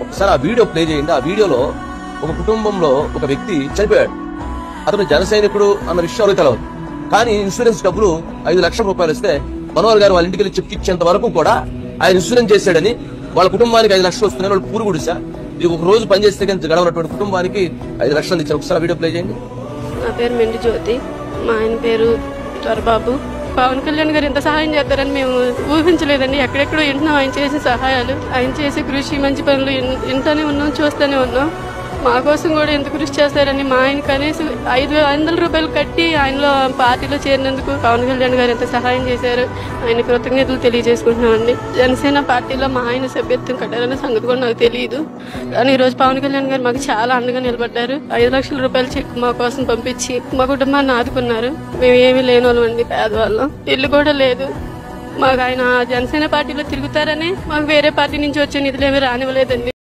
ఒకసారి ఆ video play చేయండి. ఆ వీడియోలో ఒక కుటుంబంలో ఒక వ్యక్తి చనిపోయాడు. అతను జన సైనికుడు అన్న విషయాలు తెలవదు. కానీ ఇన్సూరెన్స్ డబ్బులు 5 లక్షల రూపాయలు ఇస్తే మనోహర్ గారు వాళ్ళ ఇంటికి వెళ్ళి చెక్ ఇచ్చేంత వరకు కూడా ఆయన ఇన్సూరెన్స్ చేశాడని, వాళ్ళ కుటుంబానికి 5 లక్షలు వస్తున్నాయి. వాళ్ళు పూరు గుడిసా ఇది ఒక రోజు పనిచేస్తే గడవనటువంటి కుటుంబానికి 5 లక్షలు ఇచ్చారు. ఒకసారి వీడియో ప్లే చేయండి. నా పేరు మెండి జ్యోతి, మా ఆయన పేరు దొరబాబు. పవన్ కళ్యాణ్ గారు ఇంత సహాయం చేస్తారని మేము ఊహించలేదండి. ఎక్కడెక్కడో వింటున్నాం ఆయన చేసే సహాయాలు, ఆయన చేసే కృషి, మంచి పనులు వింటూనే ఉన్నాం, చూస్తూనే ఉన్నాం. మా కోసం కూడా ఎంత కృషి చేస్తారని మా ఆయన కనీసం 500 రూపాయలు కట్టి ఆయనలో పార్టీలో చేరినందుకు పవన్ కళ్యాణ్ గారు ఎంత సహాయం చేశారు, ఆయన కృతజ్ఞతలు తెలియజేసుకుంటున్నామండి. జనసేన పార్టీలో మా ఆయన సభ్యత్వం కట్టారనే సంగతి కూడా నాకు తెలియదు. కానీ ఈరోజు పవన్ కళ్యాణ్ గారు మాకు చాలా అండగా నిలబడ్డారు. 5 లక్షల రూపాయలు చెక్ మా కోసం పంపించి మా కుటుంబాన్ని ఆదుకున్నారు. మేము ఏమీ లేని వాళ్ళమండి, పేదవాళ్ళం, ఇల్లు కూడా లేదు మాకు. ఆయన జనసేన పార్టీలో తిరుగుతారని మాకు వేరే పార్టీ నుంచి వచ్చే నిధులు ఏమీ రానివ్వలేదండి.